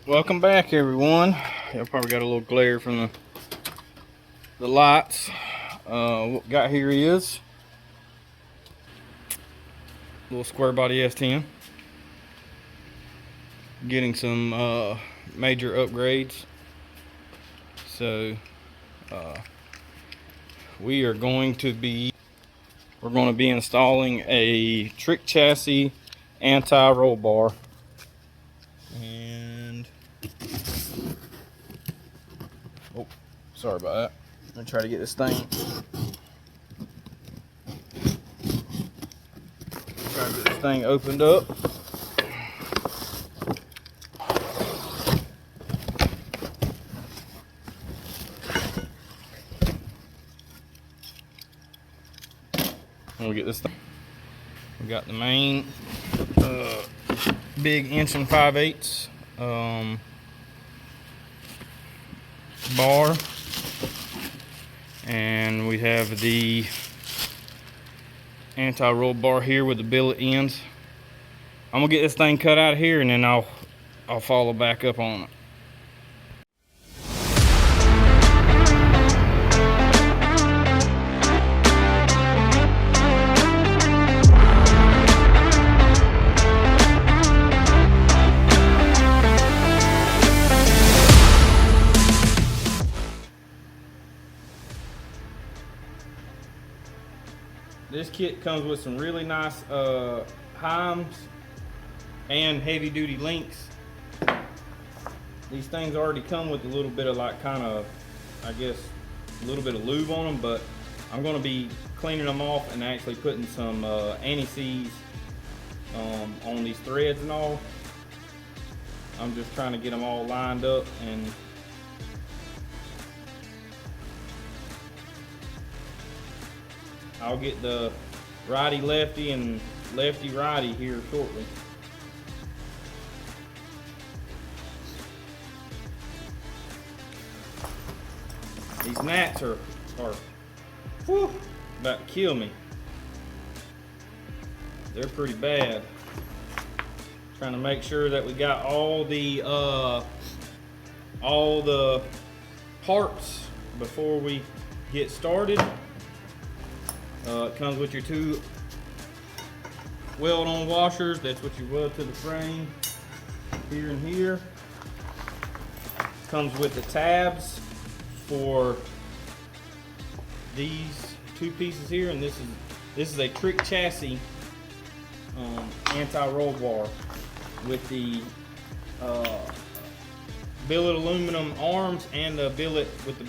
Welcome back, everyone. Y'all probably got a little glare from the lights. What we got here is a little square body S10 getting some major upgrades. So we're going to be installing a trick chassis anti-roll bar, and sorry about that. I'm gonna try to get this thing opened up. We'll get this thing. We got the main big 1 5/8 bar, and we have the anti-roll bar here with the billet ends. I'm gonna get this thing cut out of here, and then I'll follow back up on it. This kit comes with some really nice heims and heavy duty links. These things already come with a little bit of a little bit of lube on them, but I'm going to be cleaning them off and actually putting some anti-seize on these threads and all. I'm just trying to get them all lined up, and I'll get the righty lefty and lefty righty here shortly. These gnats are whew, about to kill me. They're pretty bad. Trying to make sure that we got all the parts before we get started. It comes with your 2 weld-on washers. That's what you weld to the frame, here and here. Comes with the tabs for these 2 pieces here, and this is a trick chassis anti-roll bar with the billet aluminum arms and the billet with the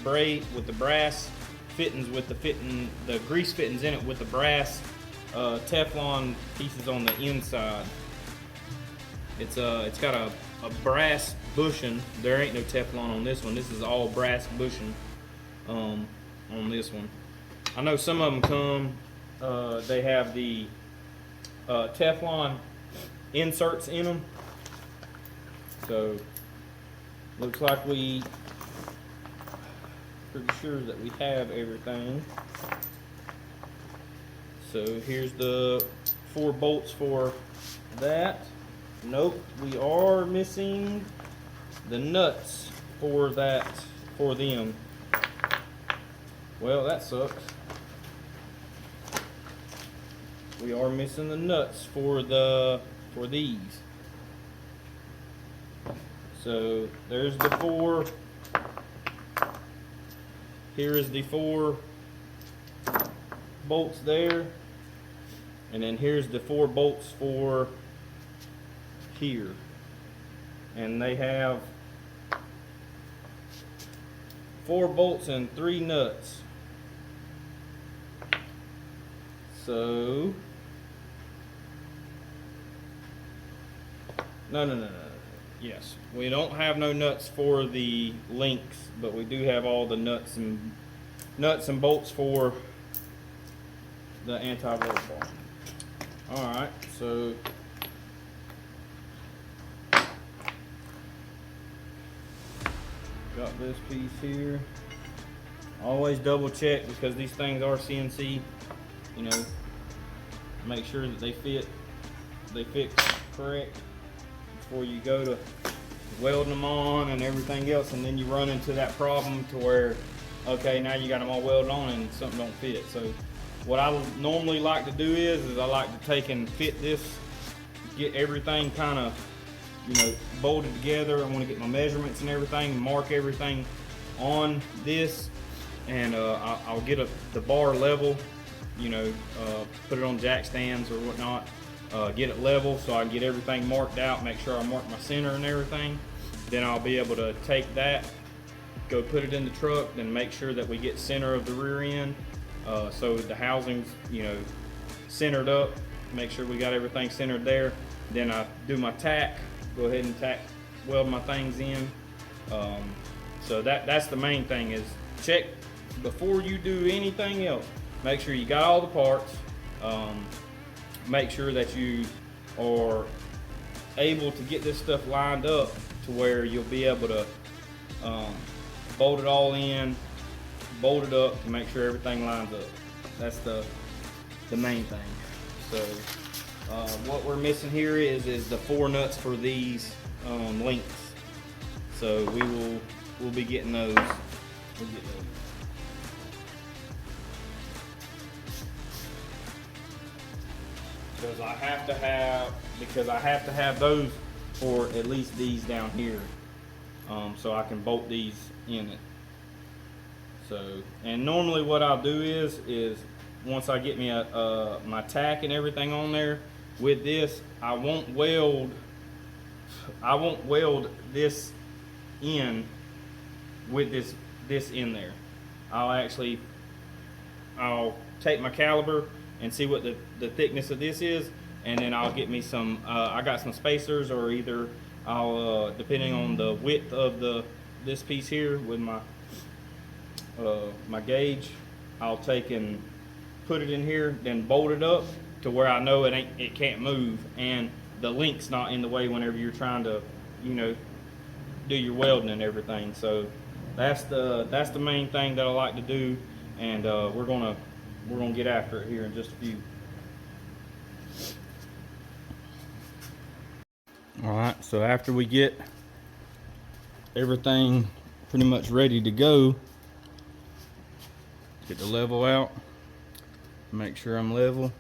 brass fittings, with the grease fittings in it, with the brass Teflon pieces on the inside. It's got a brass bushing. There ain't no Teflon on this one. This is all brass bushing on this one. I know some of them come, they have the Teflon inserts in them. So looks like we pretty sure that we have everything. So here's the 4 bolts for that. Nope, we are missing the nuts for them. Well, that sucks. We are missing the nuts for these. So there's the 4. Here is the 4 bolts there, and then here's the 4 bolts for here, and they have 4 bolts and 3 nuts. So no. Yes, we don't have no nuts for the links, but we do have all the nuts and bolts for the anti-roll bar. All right, so got this piece here. Always double check, because these things are CNC. You know, make sure that they fit correct before you go to welding them on and everything else, and then you run into that problem to where, okay, now you got them all welded on and something don't fit. So what I normally like to do is I like to take and fit this, get everything kind of, you know, bolted together. I want to get my measurements and everything, mark everything on this, and I'll get the bar level, you know, put it on jack stands or whatnot, get it level so I can get everything marked out, make sure I mark my center and everything. Then I'll be able to take that, go put it in the truck, then make sure that we get center of the rear end, so the housing's, you know, centered up, make sure we got everything centered there. Then I do my tack, go ahead and tack, weld my things in. So that's the main thing, is check before you do anything else. Make sure you got all the parts. Make sure that you are able to get this stuff lined up to where you'll be able to bolt it all in, bolt it up to make sure everything lines up. That's the main thing. So what we're missing here is the 4 nuts for these links. So we'll be getting those. We'll get those. Because I have to have those for at least these down here, so I can bolt these in it. So, and normally what I'll do is once I get me my tack and everything on there with this, I won't weld this in with this in there. I'll take my caliber and see what the thickness of this is, and then I'll get me some, I got some spacers, or either I'll, depending on the width of this piece here with my my gauge, I'll take and put it in here, then bolt it up to where I know it can't move, and the link's not in the way whenever you're trying to, you know, do your welding and everything. So that's the main thing that I like to do, and we're gonna get after it here in just a few. All right, so after we get everything pretty much ready to go, get the level out, make sure I'm level,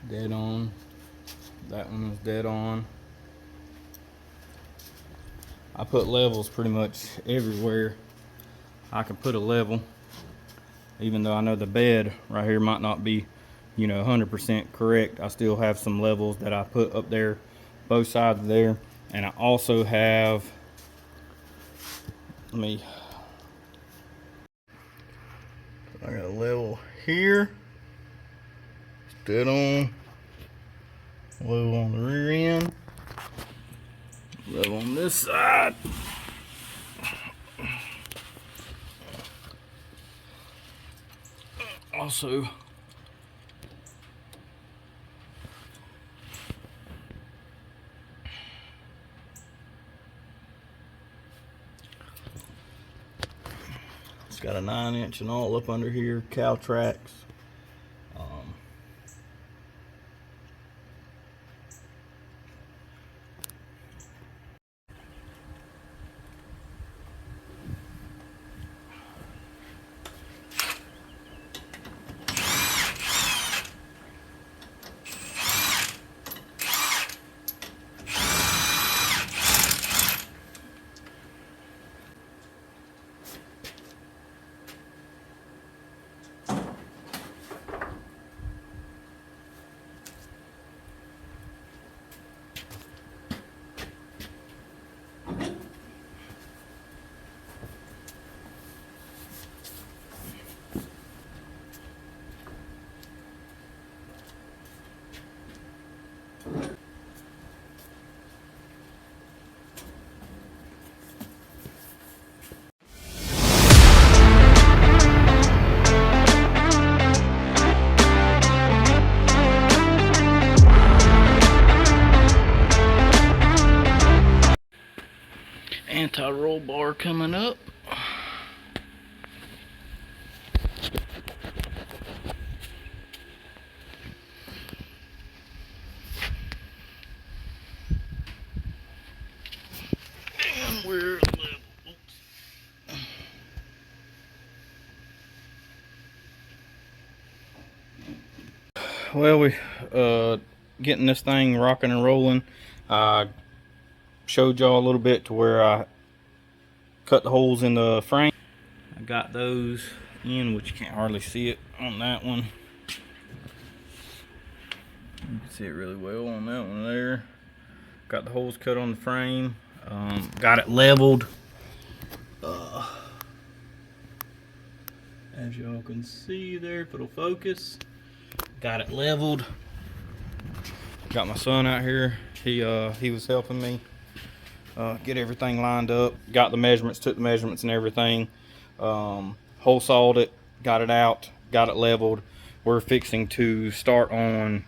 dead on. That one is dead on. I put levels pretty much everywhere I can put a level, even though I know the bed right here might not be, you know, 100% correct. I still have some levels that I put up there, both sides there. And I also have, I got a level here, dead on, level on the rear end, level on this side. Also, it's got a 9-inch and all up under here, cow tracks. Anti-roll bar coming up. well, we getting this thing rocking and rolling. I showed y'all a little bit to where I cut the holes in the frame. I got those in, which you can't hardly see it on that one. You can see it really well on that one there. Got the holes cut on the frame. Got it leveled. As y'all can see there, if it'll focus. Got it leveled. Got my son out here. He was helping me get everything lined up. Got the measurements, took the measurements and everything. Hole sawed it, got it out, got it leveled. We're fixing to start on.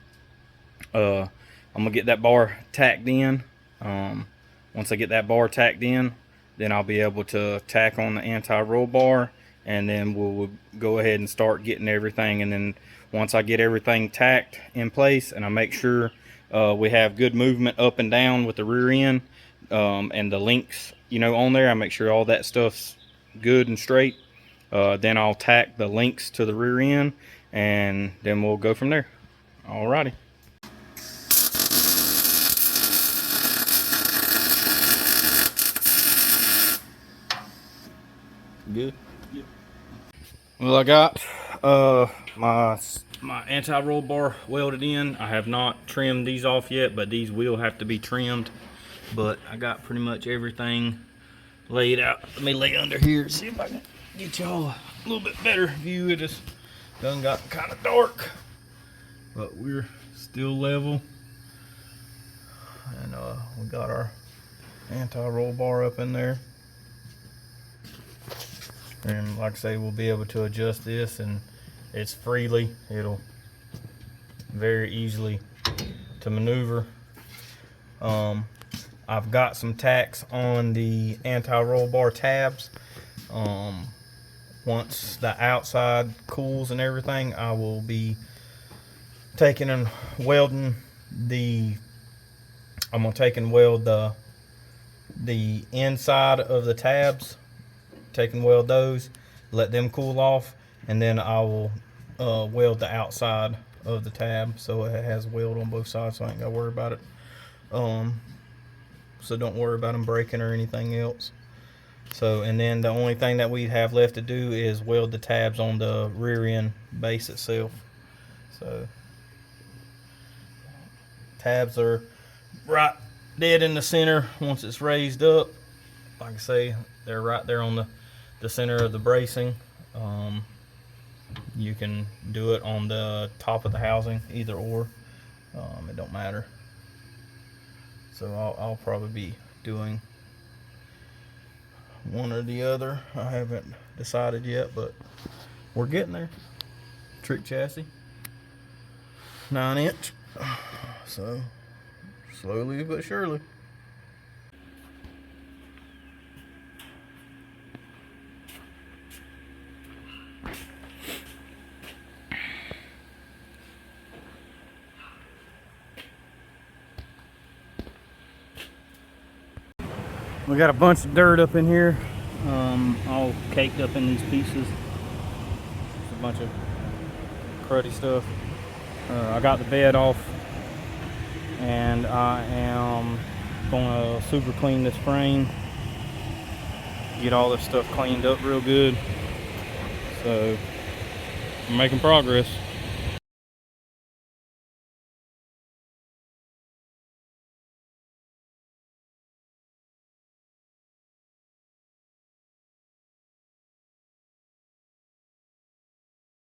I'm gonna get that bar tacked in. Once I get that bar tacked in, then I'll be able to tack on the anti-roll bar, and then we'll go ahead and start getting everything. And then once I get everything tacked in place and I make sure we have good movement up and down with the rear end and the links, you know, on there, I make sure all that stuff's good and straight. Then I'll tack the links to the rear end, and then we'll go from there. Alrighty. Good. Yep. Well, I got my anti-roll bar welded in. I have not trimmed these off yet, but these will have to be trimmed. But I got pretty much everything laid out. Let me lay under here, see if I can get y'all a little bit better view. It just done got kind of dark, but we're still level. And we got our anti-roll bar up in there. And like I say, we'll be able to adjust this, and it's freely. It'll very easily to maneuver. I've got some tacks on the anti-roll bar tabs. Once the outside cools and everything, I will be taking and welding I'm gonna take and weld the inside of the tabs. Take and weld those, let them cool off, and then I will weld the outside of the tab so it has weld on both sides, so I ain't gotta worry about it. So don't worry about them breaking or anything else. So, and then the only thing that we have left to do is weld the tabs on the rear end base itself. So tabs are right dead in the center. Once it's raised up, like I say, they're right there on the center of the bracing. You can do it on the top of the housing, either or. It don't matter. So I'll probably be doing one or the other. I haven't decided yet, but we're getting there. Trick chassis, 9-inch. So slowly but surely. We got a bunch of dirt up in here, all caked up in these pieces. Just a bunch of cruddy stuff. I got the bed off, and I am gonna super clean this frame, get all this stuff cleaned up real good. So I'm making progress.